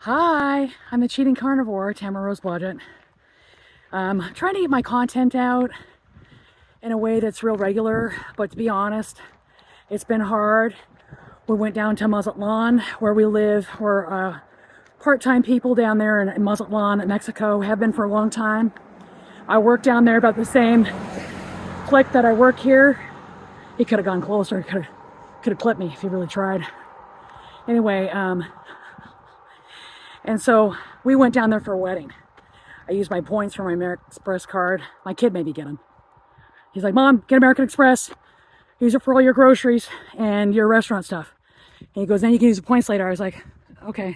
Hi, I'm the cheating carnivore, Tamara Blodgett. Trying to get my content out in a way that's real regular, but to be honest, it's been hard. We went down to Mazatlan, where we live. We're part-time people down there in Mazatlan, Mexico, have been for a long time. I work down there about the same click that I work here. He could have gone closer, could have clipped me if he really tried. Anyway, and so we went down there for a wedding. I used my points for my American Express card. My kid made me get them. He's like, Mom, get American Express. Use it for all your groceries and your restaurant stuff. And he goes, then you can use the points later. I was like, okay.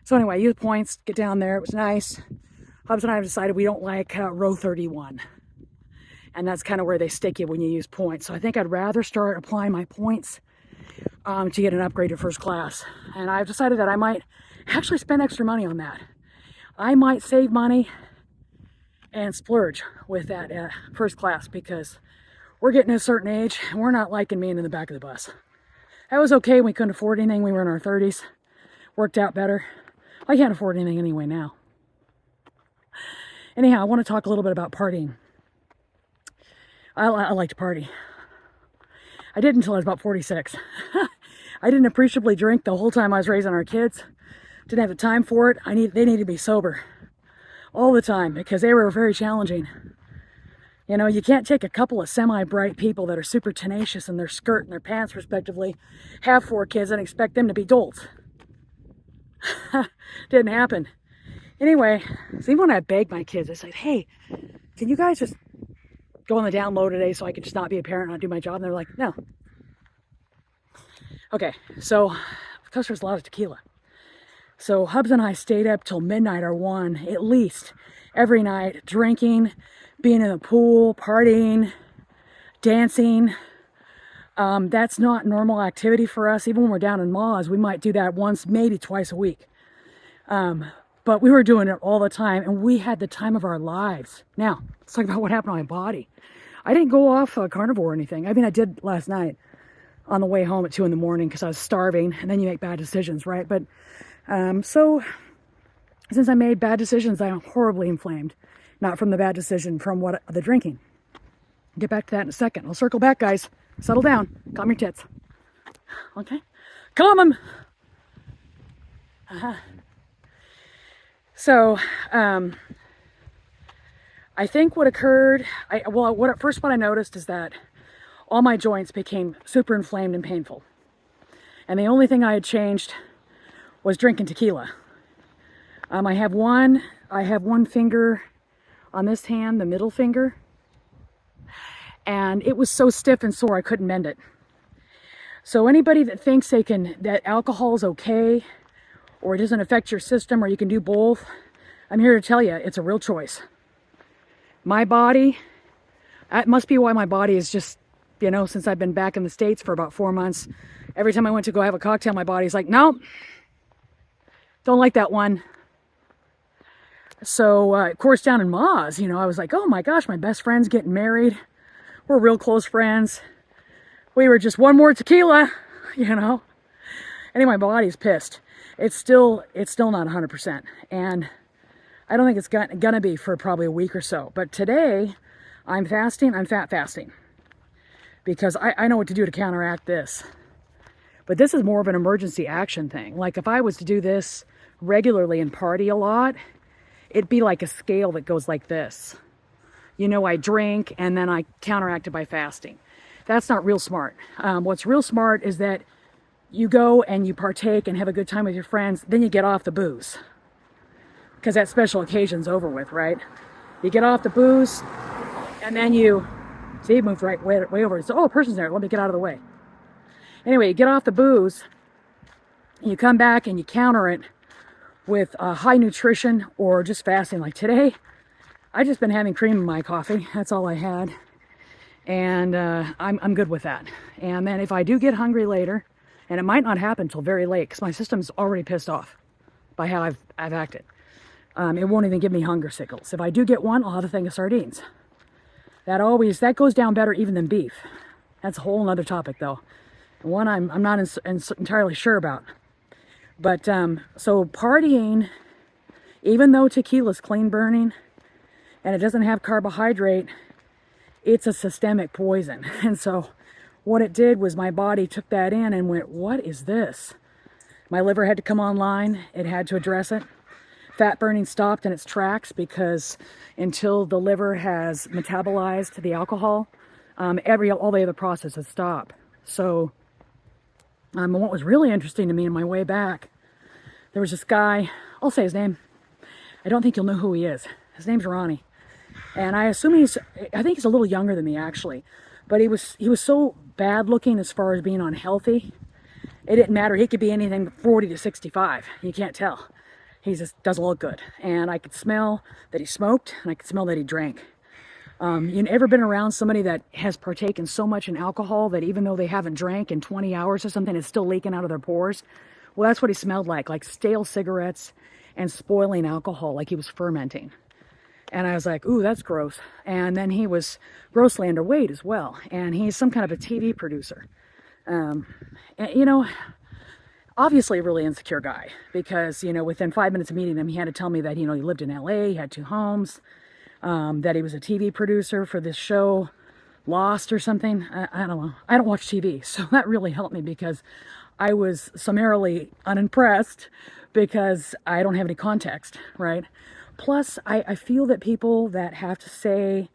So anyway, I used points, get down there. It was nice. Hubs and I have decided we don't like row 31. And that's kind of where they stick you when you use points. So I think I'd rather start applying my points to get an upgrade to first class. And I've decided that I might actually spend extra money on that. I might save money and splurge with that first class, because we're getting to a certain age and we're not liking being in the back of the bus. That was okay. We couldn't afford anything. We were in our 30s. Worked out better. I can't afford anything anyway now. Anyhow, I want to talk a little bit about partying. I like to party. I did until I was about 46. I didn't appreciably drink the whole time I was raising our kids. Didn't have the time for it. They needed to be sober all the time because they were very challenging. You know, you can't take a couple of semi-bright people that are super tenacious in their skirt and their pants respectively, have 4 kids, and expect them to be dolts. Didn't happen. Anyway, so even when I begged my kids, I said, hey, can you guys just go on the down low today so I could just not be a parent and not do my job? And they're like, no. Okay, so because there's a lot of tequila. So Hubs and I stayed up till midnight or 1 at least every night, drinking, being in the pool, partying, dancing. That's not normal activity for us. Even when we're down in Maz, we might do that once, maybe twice a week. But we were doing it all the time, and we had the time of our lives. Now, let's talk about what happened on my body. I didn't go off carnivore or anything. I mean, I did last night on the way home at 2 in the morning because I was starving, and then you make bad decisions, right? But so since I made bad decisions, I'm horribly inflamed. Not from the bad decision, from the drinking. I'll get back to that in a second. I'll circle back, guys. Settle down. Calm your tits. Okay? Calm them. So, I think what occurred, what I noticed is that all my joints became super inflamed and painful. And the only thing I had changed was drinking tequila. I have one finger on this hand, the middle finger, and it was so stiff and sore I couldn't bend it. So anybody that thinks that alcohol is okay, or it doesn't affect your system, or you can do both, I'm here to tell you, it's a real choice. My body, that must be why my body is just, you know, since I've been back in the States for about 4 months, every time I went to go have a cocktail, my body's like, no, don't like that one. So, of course, down in Maz, you know, I was like, oh my gosh, my best friend's getting married. We're real close friends. We were just one more tequila, you know. Anyway, my body's pissed. It's still not 100%. And I don't think it's gonna be for probably a week or so. But today, I'm fasting. I'm fat fasting. Because I know what to do to counteract this. But this is more of an emergency action thing. Like if I was to do this regularly and party a lot, it'd be like a scale that goes like this. You know, I drink and then I counteract it by fasting. That's not real smart. What's real smart is that you go and you partake and have a good time with your friends, then you get off the booze. Because that special occasion's over with, right? You get off the booze and then you, see, he moved right way over. So, oh, a person's there, let me get out of the way. Anyway, you get off the booze, you come back and you counter it with high nutrition or just fasting. Like today, I just been having cream in my coffee. That's all I had. And I'm good with that. And then if I do get hungry later, and it might not happen until very late because my system's already pissed off by how I've acted. It won't even give me hunger signals. If I do get one, I'll have a thing of sardines. That goes down better even than beef. That's a whole nother topic though. One I'm not entirely sure about. But so partying, even though tequila's clean burning and it doesn't have carbohydrate, it's a systemic poison. And so what it did was my body took that in and went, what is this? My liver had to come online. It had to address it. Fat burning stopped in its tracks because until the liver has metabolized the alcohol, all the other processes stop. So what was really interesting to me on my way back, there was this guy, I'll say his name. I don't think you'll know who he is. His name's Ronnie. And I assume I think he's a little younger than me actually. But he was so bad looking as far as being unhealthy. It didn't matter. He could be anything 40 to 65. You can't tell. He just doesn't look good. And I could smell that he smoked, and I could smell that he drank. You ever been around somebody that has partaken so much in alcohol that even though they haven't drank in 20 hours or something, it's still leaking out of their pores? Well, that's what he smelled like stale cigarettes and spoiling alcohol, like he was fermenting. And I was like, ooh, that's gross. And then he was grossly underweight as well. And he's some kind of a TV producer. And, obviously a really insecure guy because, within 5 minutes of meeting him, he had to tell me that, he lived in LA, he had 2 homes, that he was a TV producer for this show, Lost or something. I don't know. I don't watch TV. So that really helped me because I was summarily unimpressed because I don't have any context, right? Plus, I feel that people that have to say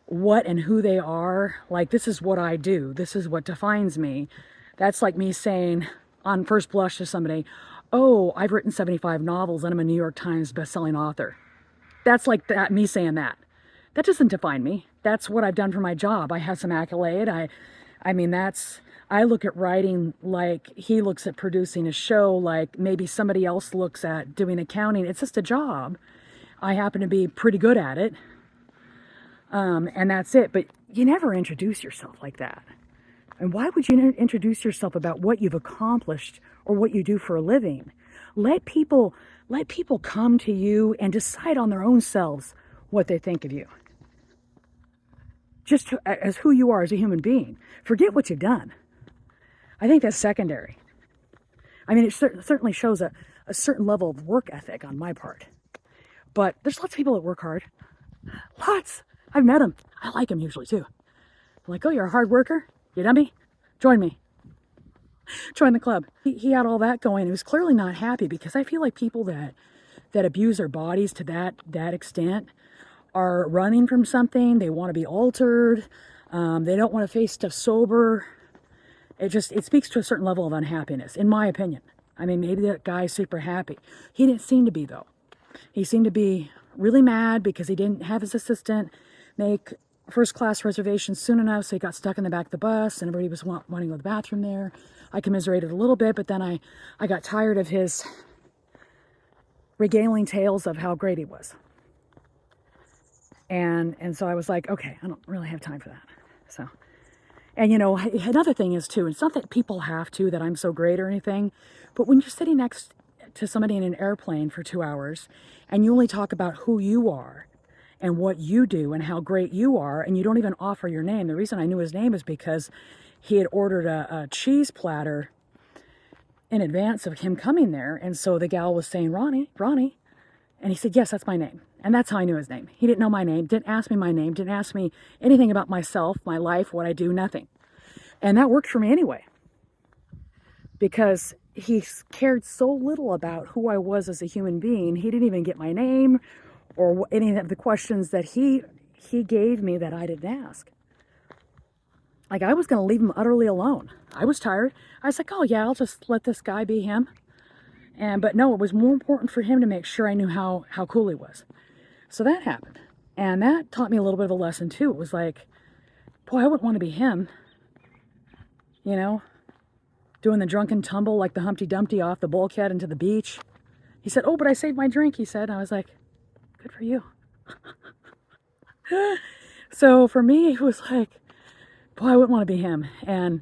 what and who they are, like, this is what I do, this is what defines me. That's like me saying on first blush to somebody, oh, I've written 75 novels and I'm a New York Times bestselling author. That's like that, me saying that. That doesn't define me. That's what I've done for my job. I have some accolade. I look at writing like he looks at producing a show, like maybe somebody else looks at doing accounting. It's just a job. I happen to be pretty good at it. And that's it. But you never introduce yourself like that. And why would you introduce yourself about what you've accomplished or what you do for a living? Let people come to you and decide on their own selves what they think of you. Just as who you are as a human being. Forget what you've done. I think that's secondary. I mean, it certainly shows a certain level of work ethic on my part. But there's lots of people that work hard. Lots. I've met them. I like them usually too. I'm like, oh, you're a hard worker? You dummy? Join me. Join the club. He had all that going. He was clearly not happy because I feel like people that abuse their bodies to that extent are running from something. They want to be altered. They don't want to face stuff sober. It speaks to a certain level of unhappiness, in my opinion. I mean, maybe that guy's super happy. He didn't seem to be, though. He seemed to be really mad because he didn't have his assistant make first-class reservations soon enough, so he got stuck in the back of the bus, and everybody was wanting to go to the bathroom there. I commiserated a little bit, but then I got tired of his regaling tales of how great he was. And so I was like, okay, I don't really have time for that. So, and another thing is too, it's not that people have to, that I'm so great or anything, but when you're sitting next to somebody in an airplane for 2 hours and you only talk about who you are and what you do and how great you are, and you don't even offer your name. The reason I knew his name is because he had ordered a cheese platter in advance of him coming there. And so the gal was saying, Ronnie. And he said, yes, that's my name. And that's how I knew his name. He didn't know my name, didn't ask me my name, didn't ask me anything about myself, my life, what I do, nothing. And that worked for me anyway. Because he cared so little about who I was as a human being. He didn't even get my name or any of the questions that he gave me that I didn't ask. Like, I was going to leave him utterly alone. I was tired. I was like, oh yeah, I'll just let this guy be him. But no, it was more important for him to make sure I knew how cool he was. So that happened. And that taught me a little bit of a lesson too. It was like, boy, I wouldn't want to be him. Doing the drunken tumble like the Humpty Dumpty off the bulkhead into the beach. He said, oh, but I saved my drink, he said. And I was like, good for you. So for me, it was like, boy, I wouldn't want to be him. And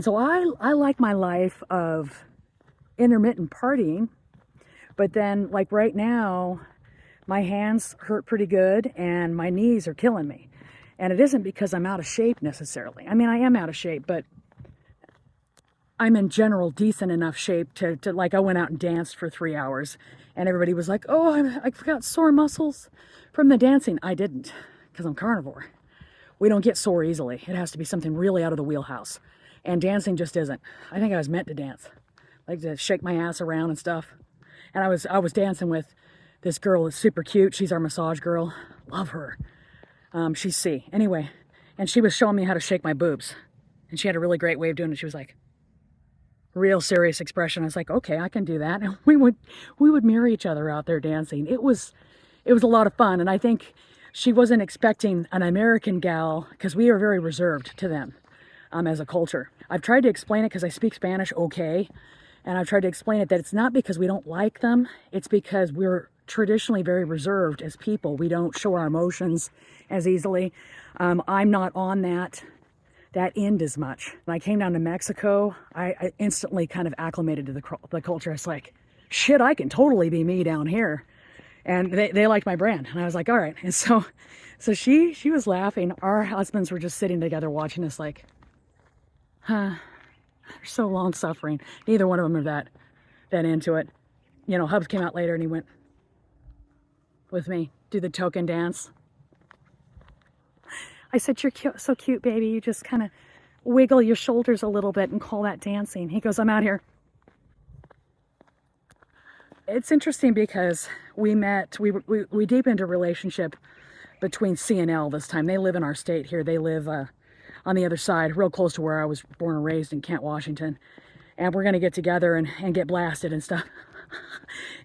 so I like my life of intermittent partying, but then like right now, my hands hurt pretty good and my knees are killing me. And it isn't because I'm out of shape necessarily. I mean, I am out of shape, but I'm in general decent enough shape to like, I went out and danced for 3 hours and everybody was like, oh, I got sore muscles from the dancing. I didn't, because I'm carnivore. We don't get sore easily. It has to be something really out of the wheelhouse. And dancing just isn't. I think I was meant to dance. Like to shake my ass around and stuff. And I was dancing with this girl that's super cute. She's our massage girl. Love her. She's C. Anyway, and she was showing me how to shake my boobs. And she had a really great way of doing it. She was like, real serious expression. I was like, okay, I can do that. And we would mirror each other out there dancing. It was a lot of fun. And I think she wasn't expecting an American gal, because we are very reserved to them as a culture. I've tried to explain it because I speak Spanish okay. And I've tried to explain it that it's not because we don't like them. It's because we're traditionally very reserved as people. We don't show our emotions as easily. I'm not on that end as much. When I came down to Mexico, I instantly kind of acclimated to the culture. It's like, shit, I can totally be me down here. And they liked my brand. And I was like, all right. And so she was laughing. Our husbands were just sitting together watching us like, huh, they're so long suffering. Neither one of them are that into it. You know, Hubs came out later and he went with me, do the token dance. I said, you're cute, so cute, baby. You just kind of wiggle your shoulders a little bit and call that dancing. He goes, I'm out here. It's interesting because we deepened a relationship between C and L this time. They live in our state here. They live on the other side, real close to where I was born and raised in Kent, Washington. And we're going to get together and get blasted and stuff.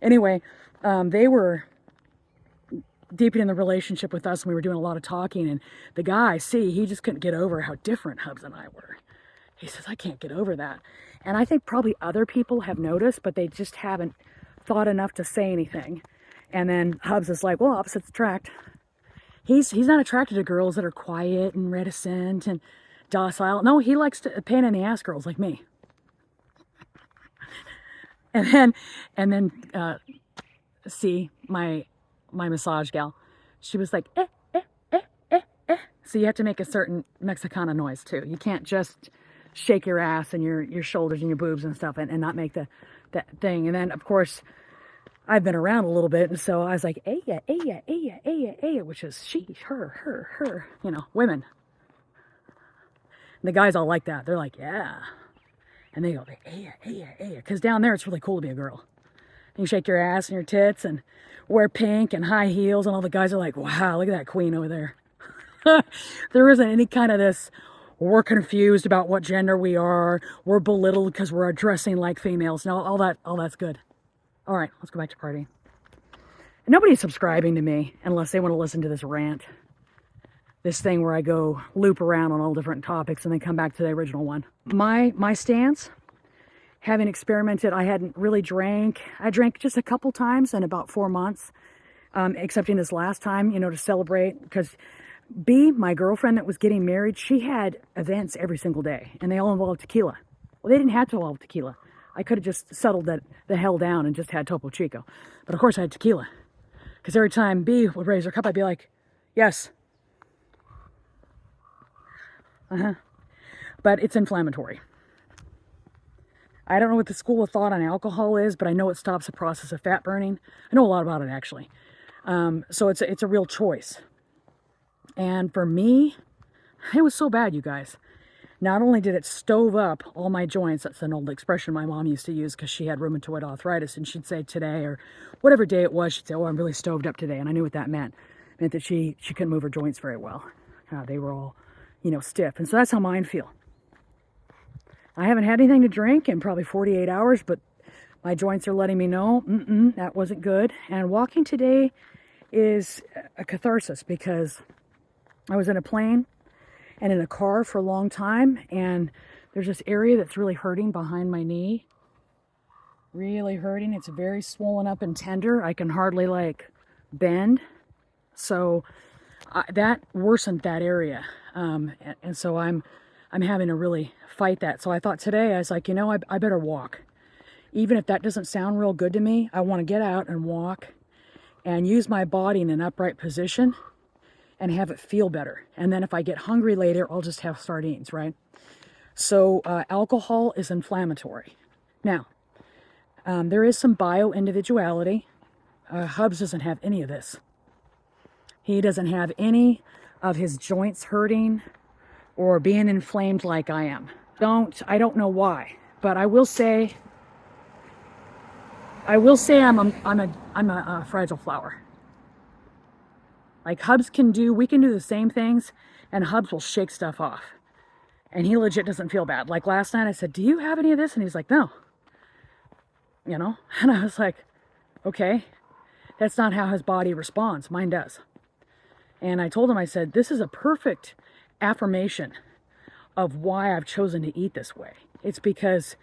Anyway, they were deepening the relationship with us, and we were doing a lot of talking. And the guy, C, he just couldn't get over how different Hubs and I were. He says, I can't get over that. And I think probably other people have noticed, but they just haven't thought enough to say anything. And then Hubs is like, well, opposites attract. He's not attracted to girls that are quiet and reticent and docile. No, he likes a pain in the ass girls like me. And then C, my massage gal, she was like, eh, eh, eh, eh, eh. So you have to make a certain Mexicana noise too. You can't just shake your ass and your shoulders and your boobs and stuff and not make that thing. And then of course, I've been around a little bit, and so I was like, aya, aya, aya, aya, aya, which is she, her, you know, women. And the guys all like that. They're like, yeah. And they go, aya, aya, aya. Because down there, it's really cool to be a girl. You shake your ass and your tits and wear pink and high heels, and all the guys are like, wow, look at that queen over there. There isn't any kind of this, we're confused about what gender we are, we're belittled because we're dressing like females. No, all that's good. All right, let's go back to partying. Nobody's subscribing to me unless they want to listen to this rant. This thing where I go loop around on all different topics and then come back to the original one. My stance, having experimented, I hadn't really drank. I drank just a couple times in about 4 months, excepting this last time, you know, to celebrate. Because B, my girlfriend that was getting married, she had events every single day, and they all involved tequila. Well, they didn't have to involve tequila. I could have just settled the hell down and just had Topo Chico. But of course I had tequila. Because every time B would raise her cup, I'd be like, yes. But it's inflammatory. I don't know what the school of thought on alcohol is, but I know it stops the process of fat burning. I know a lot about it, actually. So it's a real choice. And for me, it was so bad, you guys. Not only did it stove up all my joints, that's an old expression my mom used to use because she had rheumatoid arthritis, and she'd say today, or whatever day it was, she'd say, oh, I'm really stoved up today. And I knew what that meant. It meant that she couldn't move her joints very well. They were all, you know, stiff. And so that's how mine feel. I haven't had anything to drink in probably 48 hours, but my joints are letting me know, that wasn't good. And walking today is a catharsis because I was in a plane and in a car for a long time, and there's this area that's really hurting behind my knee. Really hurting. It's very swollen up and tender. I can hardly like bend. So that worsened that area. And so I'm having to really fight that. So I thought today, I was like, you know, I better walk. Even if that doesn't sound real good to me, I want to get out and walk and use my body in an upright position and have it feel better. And then if I get hungry later, I'll just have sardines, right? So alcohol is inflammatory. Now, there is some bio-individuality. Hubs doesn't have any of this. He doesn't have any of his joints hurting or being inflamed like I am. I don't know why, but I will say I'm a fragile flower. Like Hubs we can do the same things, and Hubs will shake stuff off. And he legit doesn't feel bad. Like last night I said, do you have any of this? And he's like, no. You know? And I was like, okay, that's not how his body responds. Mine does. And I told him, I said, this is a perfect affirmation of why I've chosen to eat this way. It's because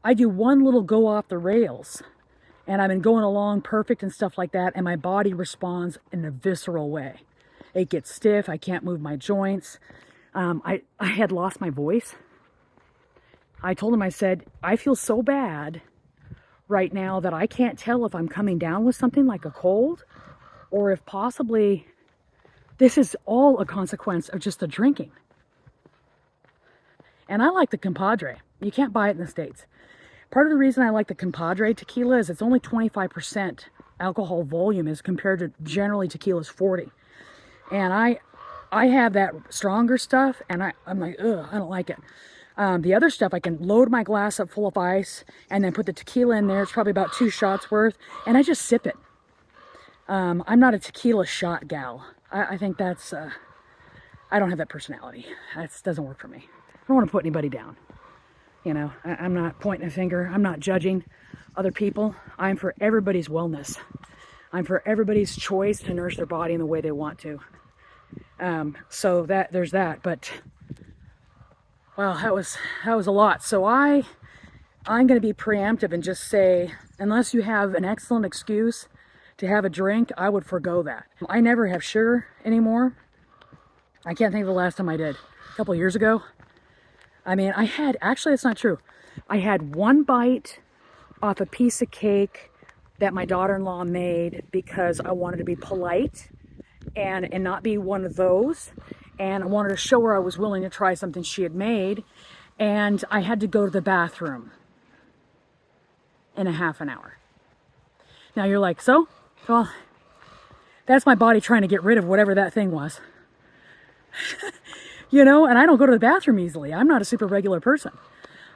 I do one little go off the rails, and I've been going along perfect and stuff like that, and my body responds in a visceral way. It gets stiff. I can't move my joints. I had lost my voice. I told him, I said, I feel so bad right now that I can't tell if I'm coming down with something like a cold or if possibly this is all a consequence of just the drinking. And I like the compadre. You can't buy it in the States. Part of the reason I like the compadre tequila is it's only 25% alcohol volume as compared to generally tequila's 40. And I have that stronger stuff, and I'm like, ugh, I don't like it. The other stuff, I can load my glass up full of ice and then put the tequila in there. It's probably about 2 shots worth, and I just sip it. I'm not a tequila shot gal. I think that's, I don't have that personality. That doesn't work for me. I don't want to put anybody down. You know, I'm not pointing a finger. I'm not judging other people. I'm for everybody's wellness. I'm for everybody's choice to nourish their body in the way they want to. So there's that. But wow, that was a lot. So I'm going to be preemptive and just say, unless you have an excellent excuse to have a drink, I would forgo that. I never have sugar anymore. I can't think of the last time I did. A couple of years ago. I mean, actually, it's not true. I had one bite off a piece of cake that my daughter-in-law made because I wanted to be polite and not be one of those. And I wanted to show her I was willing to try something she had made. And I had to go to the bathroom in a half an hour. Now you're like, so? Well, that's my body trying to get rid of whatever that thing was. You know, and I don't go to the bathroom easily. I'm not a super regular person.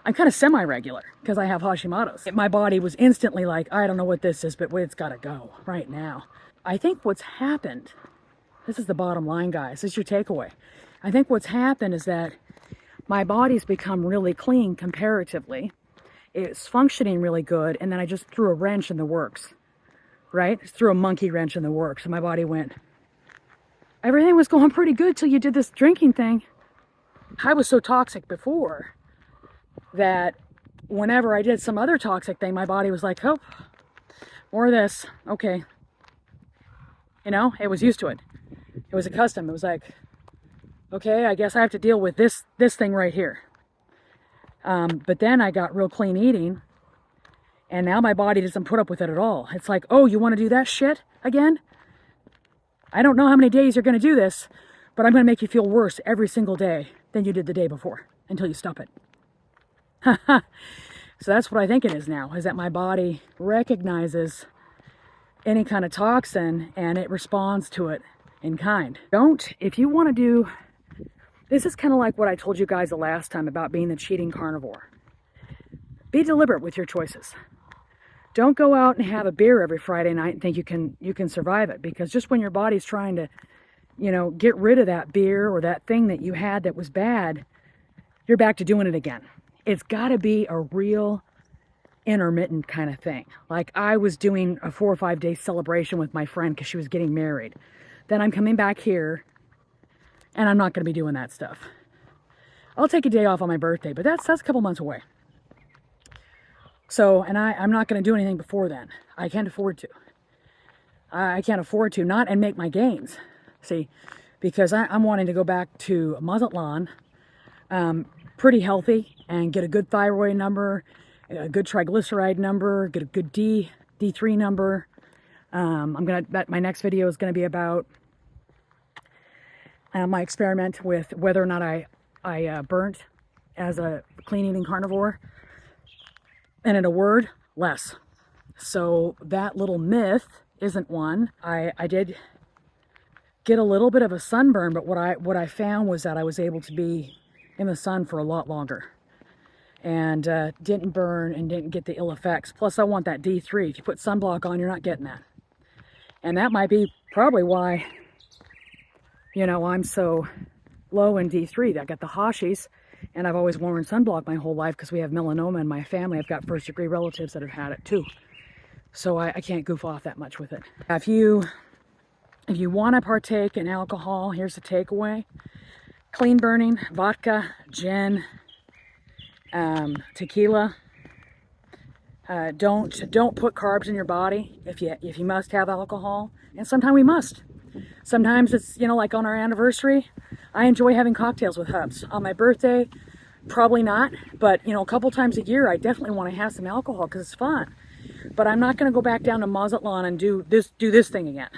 I'm kind of semi-regular because I have Hashimoto's. My body was instantly like, I don't know what this is, but it's got to go right now. I think what's happened, this is the bottom line, guys. This is your takeaway. I think what's happened is that my body's become really clean comparatively. It's functioning really good, and then I just threw a wrench in the works, right? Just threw a monkey wrench in the works, and my body went, everything was going pretty good till you did this drinking thing. I was so toxic before that whenever I did some other toxic thing, my body was like, oh, more of this. Okay. You know, it was used to it. It was accustomed. It was like, okay, I guess I have to deal with this thing right here. But then I got real clean eating, and now my body doesn't put up with it at all. It's like, oh, you want to do that shit again? I don't know how many days you're going to do this, but I'm going to make you feel worse every single day than you did the day before until you stop it. So that's what I think it is now, is that my body recognizes any kind of toxin and it responds to it in kind. If you want to do, this is kind of like what I told you guys the last time about being the cheating carnivore. Be deliberate with your choices. Don't go out and have a beer every Friday night and think you can survive it, because just when your body's trying to, you know, get rid of that beer or that thing that you had that was bad, you're back to doing it again. It's got to be a real intermittent kind of thing. Like I was doing a 4 or 5 day celebration with my friend because she was getting married. Then I'm coming back here and I'm not going to be doing that stuff. I'll take a day off on my birthday, but that's a couple months away. So, and I'm not going to do anything before then. I can't afford to. I can't afford to not and make my gains. See, because I'm wanting to go back to Mazatlan, pretty healthy, and get a good thyroid number, a good triglyceride number, get a good D3 number. My next video is going to be about my experiment with whether or not I burnt as a clean eating carnivore. And in a word, less. So that little myth isn't one. I did get a little bit of a sunburn, but what I found was that I was able to be in the sun for a lot longer, and didn't burn and didn't get the ill effects. Plus I want that D3. If you put sunblock on, you're not getting that. And that might be probably why, you know, I'm so low in D3. I got the Hashis, and I've always worn sunblock my whole life because we have melanoma in my family. I've got first degree relatives that have had it too. So I can't goof off that much with it. If you want to partake in alcohol, here's the takeaway. Clean burning, vodka, gin, tequila. Don't put carbs in your body if you must have alcohol. And sometimes we must. Sometimes it's, you know, like on our anniversary, I enjoy having cocktails with hubs. On my birthday, probably not. But, you know, a couple times a year, I definitely want to have some alcohol because it's fun. But I'm not going to go back down to Mazatlan and do this thing again,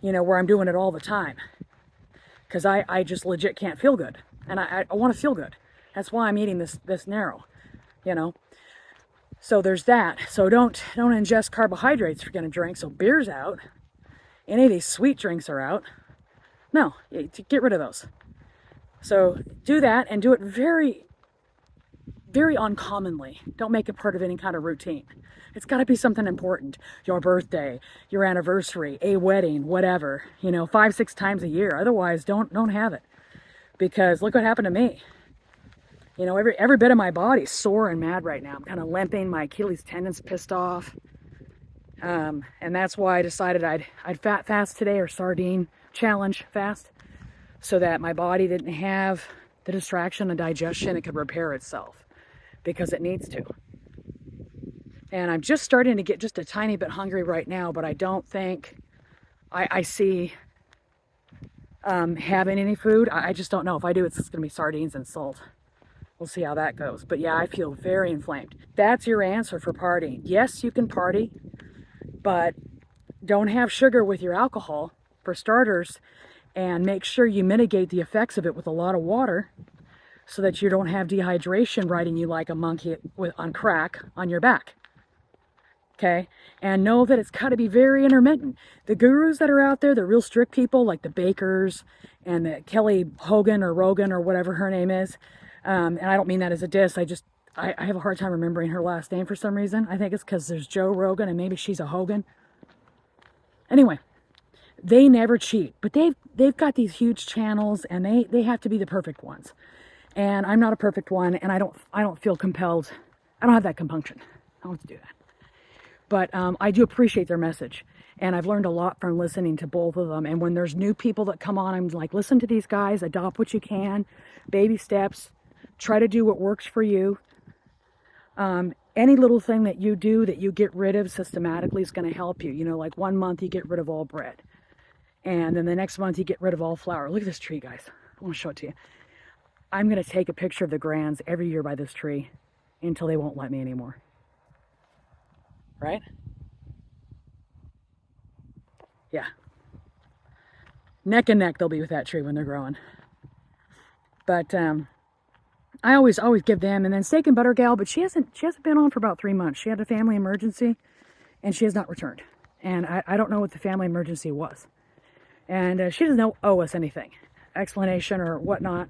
you know, where I'm doing it all the time. Because I just legit can't feel good. And I want to feel good. That's why I'm eating this narrow, you know. So there's that. So don't ingest carbohydrates if you're going to drink. So beer's out. Any of these sweet drinks are out. No, get rid of those. So do that, and do it very, very uncommonly. Don't make it part of any kind of routine. It's got to be something important. Your birthday, your anniversary, a wedding, whatever. You know, 5-6 times a year. Otherwise, don't have it. Because look what happened to me. You know, every bit of my body's sore and mad right now. I'm kind of limping. My Achilles tendon's pissed off. And that's why I decided I'd fat fast today, or sardine challenge fast, so that my body didn't have the distraction of digestion. It could repair itself because it needs to. And I'm just starting to get just a tiny bit hungry right now, but I don't think I see having any food. I just don't know. If I do, it's going to be sardines and salt. We'll see how that goes. But yeah, I feel very inflamed. That's your answer for partying. Yes, you can party, but don't have sugar with your alcohol, for starters, and make sure you mitigate the effects of it with a lot of water so that you don't have dehydration riding you like a monkey on crack on your back. Okay? And know that it's got to be very intermittent. The gurus that are out there, the real strict people like the Bakers and the Kelly Hogan or Rogan or whatever her name is, and I don't mean that as a diss, I have a hard time remembering her last name for some reason. I think it's because there's Joe Rogan and maybe she's a Hogan. Anyway, they never cheat, but they've got these huge channels, and they have to be the perfect ones. And I'm not a perfect one, and I don't feel compelled. I don't have that compunction. I don't have to do that. But I do appreciate their message, and I've learned a lot from listening to both of them. And when there's new people that come on, I'm like, listen to these guys, adopt what you can, baby steps, try to do what works for you. Any little thing that you do that you get rid of systematically is going to help you. You know, like 1 month you get rid of all bread, and then the next month you get rid of all flour. Look at this tree, guys. I want to show it to you. I'm going to take a picture of the grands every year by this tree until they won't let me anymore. Right? Yeah. Neck and neck they'll be with that tree when they're growing. But I always give them. And then Steak and Butter Gal, but she hasn't been on for about 3 months. She had a family emergency, and she has not returned. And I don't know what the family emergency was. And she doesn't owe us anything, explanation or whatnot.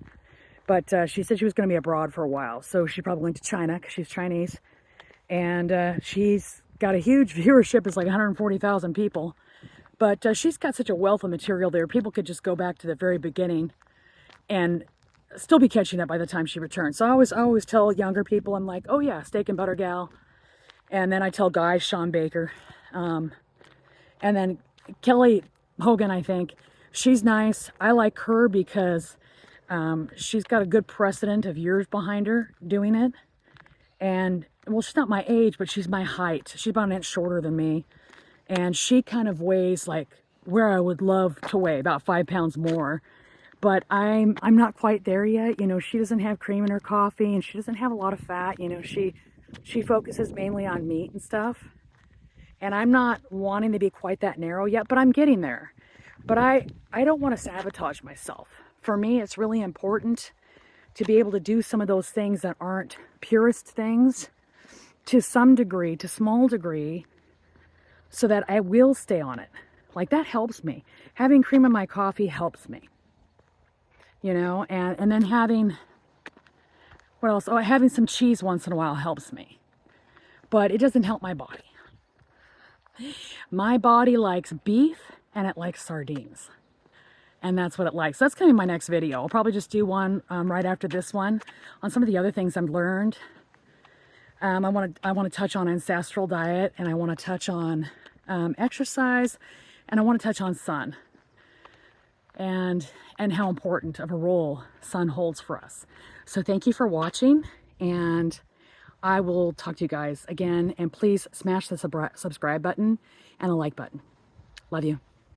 But she said she was going to be abroad for a while. So she probably went to China because she's Chinese. And she's got a huge viewership. It's like 140,000 people. But she's got such a wealth of material there. People could just go back to the very beginning and still be catching up by the time she returns. So I always tell younger people, I'm like, oh yeah, Steak and Butter Gal. And then I tell guys, Sean Baker. And then Kelly Hogan, I think. She's nice. I like her because she's got a good precedent of years behind her doing it. And, well, she's not my age, but she's my height. She's about an inch shorter than me. And she kind of weighs like where I would love to weigh, about 5 pounds more. But I'm not quite there yet. You know, she doesn't have cream in her coffee, and she doesn't have a lot of fat. You know, she focuses mainly on meat and stuff. And I'm not wanting to be quite that narrow yet, but I'm getting there. But I don't want to sabotage myself. For me, it's really important to be able to do some of those things that aren't purest things to some degree, to small degree, so that I will stay on it. Like, that helps me. Having cream in my coffee helps me, you know, and then having, what else? Oh, having some cheese once in a while helps me, but it doesn't help my body. My body likes beef and it likes sardines. And that's what it likes. So that's going to be my next video. I'll probably just do one right after this one on some of the other things I've learned. I want to touch on ancestral diet, and I want to touch on exercise, and I want to touch on sun and how important of a role sun holds for us. So thank you for watching, and I will talk to you guys again. And please smash the subscribe button and a like button. Love you.